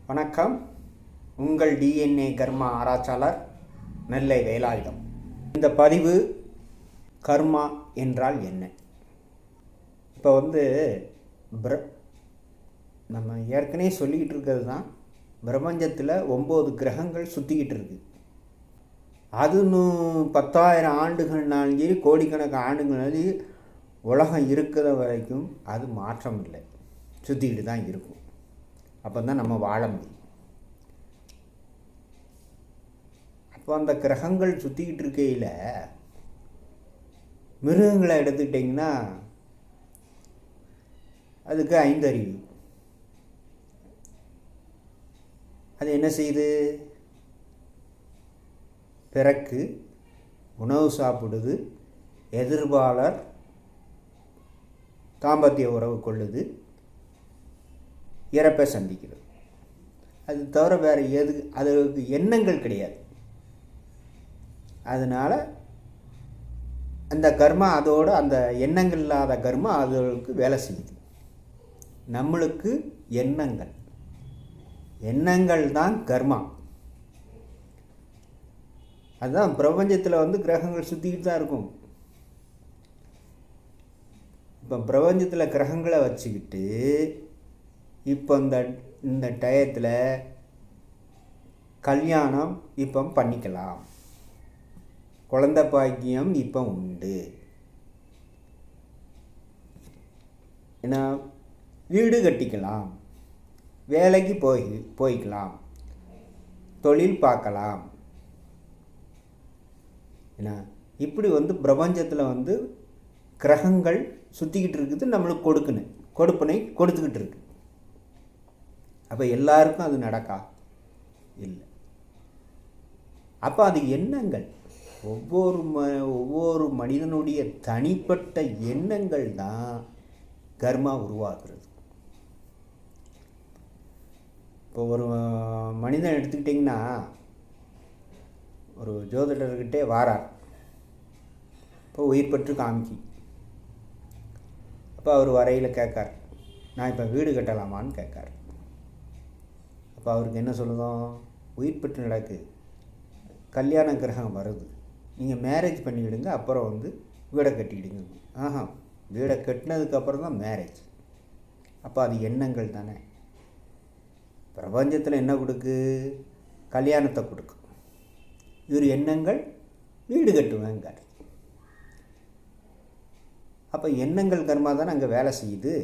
வணக்கம். உங்கள் டிஎன்ஏ கர்மா ஆராய்ச்சியாளர் நெல்லை வேலாயுதம். இந்த பதிவு கர்மா என்றால் என்ன? இப்போ நம்ம ஏற்கனவே சொல்லிக்கிட்டு இருக்கிறது தான், பிரபஞ்சத்தில் 9 கிரகங்கள் சுற்றிக்கிட்டு இருக்குது. அது 10,000 ஆண்டுகள்னாலும் சரி, கோடிக்கணக்கான ஆண்டுகள்னாலும் சரி, உலகம் இருக்கிற வரைக்கும் அது மாற்றம் இல்லை, சுற்றிக்கிட்டு தான் இருக்கும். அப்போ தான் நம்ம வாழ முடியும். அப்போ அந்த கிரகங்கள் சுற்றிக்கிட்டு இருக்கையில் மிருகங்களை எடுத்துக்கிட்டிங்கன்னா அதுக்கு 5 அறிவு. அது என்ன செய்யுது? பிறக்கு, உணவு சாப்பிடுது, எதிர்பாலர், தாம்பத்திய உறவு கொள்ளுது, இறப்பை சந்திக்கிறது. அது தவிர வேறு அதுக்கு எண்ணங்கள் கிடையாது. அதனால் அந்த கர்மா அதோடு, அந்த எண்ணங்கள் இல்லாத கர்மா அதற்கு வேலை செய்யுது. நம்மளுக்கு எண்ணங்கள் தான் கர்மா. அதுதான் பிரபஞ்சத்தில் கிரகங்கள் சுற்றிக்கிட்டு தான் இருக்கும். இப்போ பிரபஞ்சத்தில் கிரகங்களை வச்சுக்கிட்டு இப்போ இந்த டயத்தில் கல்யாணம் இப்போ பண்ணிக்கலாம், குழந்தை பாக்கியம் இப்போ உண்டு, ஏன்னா வீடு கட்டிக்கலாம், வேலைக்கு போய்க்கலாம், தொழில் பார்க்கலாம். ஏன்னா இப்படி பிரபஞ்சத்தில் கிரகங்கள் சுற்றிக்கிட்டு இருக்குது. நம்மளுக்கு கொடுப்பனை கொடுத்துக்கிட்டு இருக்கு. அப்போ எல்லாருக்கும் அது நடக்கா? இல்லை. அப்போ அது எண்ணங்கள். ஒவ்வொரு மனிதனுடைய தனிப்பட்ட எண்ணங்கள் தான் கர்மா உருவாக்குறது. இப்போ ஒரு மனிதன் எடுத்துக்கிட்டிங்கன்னா, ஒரு ஜோதிடர்கிட்டே வாரார். இப்போ உயிர் பெற்று காமிக்கி. அப்போ அவர் வரையில் கேட்கார், நான் இப்போ வீடு கட்டலாமான்னு கேட்கார். அப்போ அவருக்கு என்ன சொல்லுதோம்? உயிர் பெற்று நடக்கு, கல்யாண கிரகம் வருது, நீங்கள் மேரேஜ் பண்ணிவிடுங்க, அப்புறம் வீடை கட்டிக்கிடுங்க. வீடை கட்டினதுக்கப்புறம் தான் மேரேஜ். அப்போ அது எண்ணங்கள் தானே. பிரபஞ்சத்தில் என்ன கொடுக்கு? கல்யாணத்தை கொடுக்கு. இவர் எண்ணங்கள் வீடு கட்டுவேங்க. அப்போ எண்ணங்கள் கர்மா தானே அங்கே வேலை செய்யுது.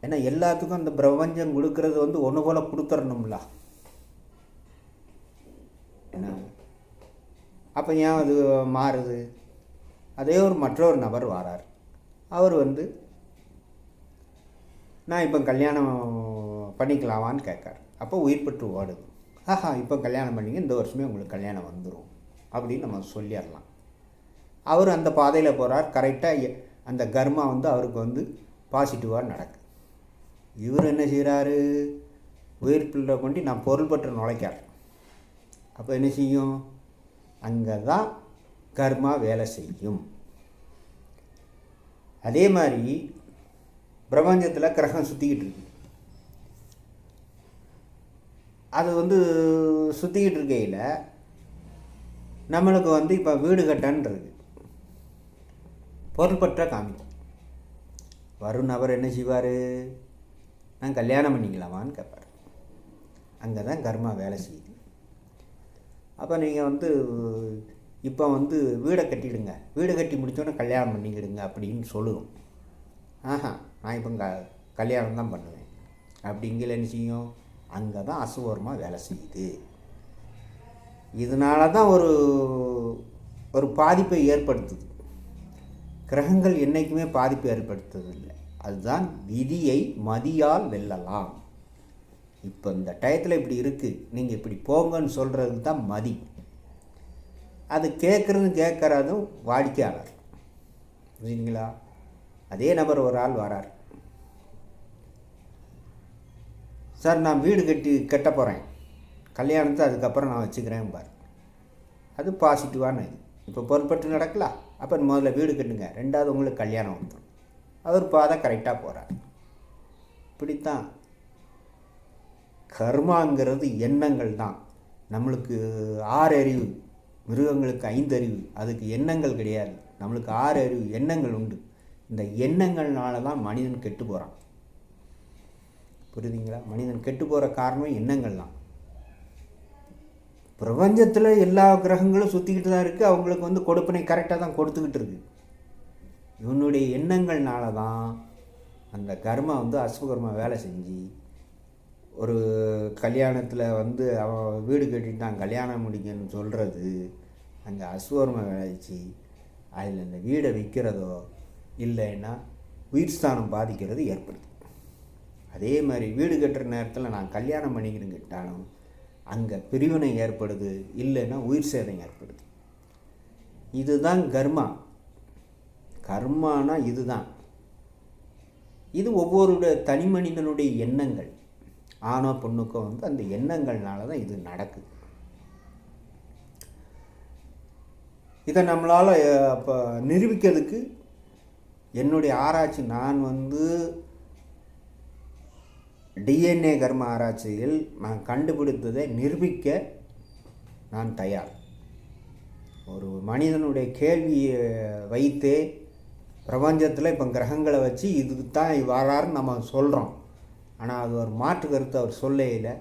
ஏன்னா எல்லாத்துக்கும் அந்த பிரபஞ்சம் கொடுக்கறது ஒன்று போல் கொடுத்துடணும்ல. ஏன்னா அப்போ ஏன் அது மாறுது? அதே மற்றொரு நபர் வாரார். அவர் நான் இப்போ கல்யாணம் பண்ணிக்கலாமான்னு கேட்கார். அப்போ உயிர் பெற்று ஓடுது. இப்போ கல்யாணம் பண்ணிங்க, இந்த வருஷமே உங்களுக்கு கல்யாணம் வந்துடும் அப்படின்னு நம்ம சொல்லிடலாம். அவர் அந்த பாதையில் போகிறார். கரெக்டாக அந்த கர்மா அவருக்கு பாசிட்டிவாக நடக்குது. இவர் என்ன செய்கிறாரு? உயிர் பிள்ளை கொண்டு நான் பொருள் பற்று நுழைக்கார். அப்போ என்ன செய்யும்? அங்கே தான் கர்மா வேலை செய்யும். அதே மாதிரி பிரபஞ்சத்தில் கிரகம் சுற்றிக்கிட்டு இருக்கு. அது சுற்றிக்கிட்டு இருக்கையில் நம்மளுக்கு இப்போ வீடு கட்டன்றது பொருள் பற்ற காமிக்கும். வரும் நபர் என்ன செய்வார்? நான் கல்யாணம் பண்ணிக்கலாமான்னு கேட்பார். அங்கே தான் கர்மா வேலை செய்யுது. அப்போ நீங்கள் இப்போ வீடை கட்டிடுங்க, வீடு கட்டி முடித்தோன்னே கல்யாணம் பண்ணிக்கிடுங்க அப்படின்னு சொல்லுவோம். நான் இப்போ கல்யாணம் தான் பண்ணுவேன் அப்படிங்கிற என்ன செய்யும்? அங்கே தான் அசுவரமாக வேலை செய்யுது. இதனால தான் ஒரு பாதிப்பை ஏற்படுத்துது. கிரகங்கள் என்றைக்குமே பாதிப்பு ஏற்படுத்துவதில்லை. அதுதான் விதியை மதியால் வெல்லலாம். இப்போ இந்த டயத்தில் இப்படி இருக்குது, நீங்கள் இப்படி போங்கன்னு சொல்கிறது தான் மதி. அது கேட்குறதும் வாடிக்கையாளர். புரியுதுங்களா? அதே நபர் ஒரு ஆள் வரார். சார், நான் வீடு கட்ட போகிறேன், கல்யாணத்தை அதுக்கப்புறம் நான் வச்சுக்கிறேன் பார். அது பாசிட்டிவான இது. இப்போ பொறுப்பட்டு நடக்கலாம். அப்போ முதல்ல வீடு கட்டுங்க, ரெண்டாவது உங்களுக்கு கல்யாணம் வந்துடும். அவர் பாதை கரெக்டாக போகிறார். இப்படித்தான் கர்மாங்கிறது எண்ணங்கள் தான். நம்மளுக்கு 6 அறிவு, மிருகங்களுக்கு 5 அறிவு, அதுக்கு எண்ணங்கள் கிடையாது. நம்மளுக்கு 6 அறிவு, எண்ணங்கள் உண்டு. இந்த எண்ணங்கள்னால தான் மனிதன் கெட்டு போகிறான். புரியுதுங்களா? மனிதன் கெட்டு போகிற காரணம் எண்ணங்கள் தான். பிரபஞ்சத்தில் எல்லா கிரகங்களும் சுற்றிக்கிட்டு தான் இருக்குது. அவங்களுக்கு கொடுப்பனை கரெக்டாக தான் கொடுத்துக்கிட்டு இருக்கு. இவனுடைய எண்ணங்கள்னால தான் அந்த கர்மா அசுகர்மா வேலை செஞ்சு ஒரு கல்யாணத்தில் அவன் வீடு கட்டிட்டான் கல்யாணம் முடிக்கணும்னு சொல்கிறது அங்கே அசுகர்மா வேலைச்சு அதில் இந்த வீடை விற்கிறதோ இல்லைன்னா உயிர் ஸ்தானம் பாதிக்கிறது ஏற்படுது. அதே மாதிரி வீடு கட்டுற நேரத்தில் நான் கல்யாணம் பண்ணிக்கிறேன்னு கேட்டாலும் அங்கே பிரிவினை ஏற்படுது, இல்லைன்னா உயிர் சேதம் ஏற்படுது. இதுதான் கர்மா. கர்மானா இதுதான். இது ஒவ்வொருடைய தனி மனிதனுடைய எண்ணங்கள். ஆணோ பொண்ணுக்கோ அந்த எண்ணங்கள்னால தான் இது நடக்குது. இதை நம்மளால் அப்போ நிரூபிக்கிறதுக்கு என்னுடைய ஆராய்ச்சி, நான் டிஎன்ஏ கர்ம ஆராய்ச்சியில் நான் கண்டுபிடித்ததை நிரூபிக்க நான் தயார். ஒரு மனிதனுடைய கேள்வியை வைத்தே பிரபஞ்சத்தில் இப்போ கிரகங்களை வச்சு இதுக்கு தான் வராருன்னு நம்ம சொல்கிறோம். ஆனால் அது ஒரு மாற்று கருத்து அவர் சொல்லையில்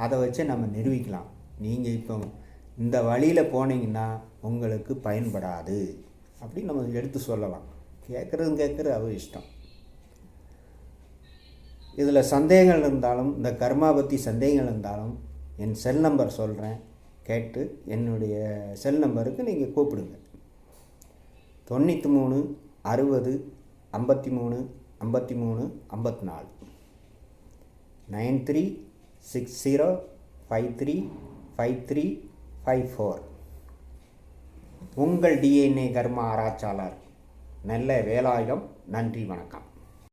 அதை வச்சு நம்ம நிரூபிக்கலாம். நீங்கள் இப்போ இந்த வழியில் போனீங்கன்னா உங்களுக்கு பயன்படாது அப்படின்னு நம்ம எடுத்து சொல்லலாம். கேட்குறது அவர் இஷ்டம். இதில் சந்தேகங்கள் இருந்தாலும், இந்த கர்மா பற்றி சந்தேகங்கள் இருந்தாலும் என் செல் நம்பர் சொல்கிறேன், கேட்டு என்னுடைய செல் நம்பருக்கு நீங்கள் கூப்பிடுங்க. 93 60 53 53 54 93 60 53 53 54. உங்கள் டிஎன்ஏ கர்மா ஆராய்ச்சியாளர் நெல்லை வேலாயுதம். நன்றி, வணக்கம்.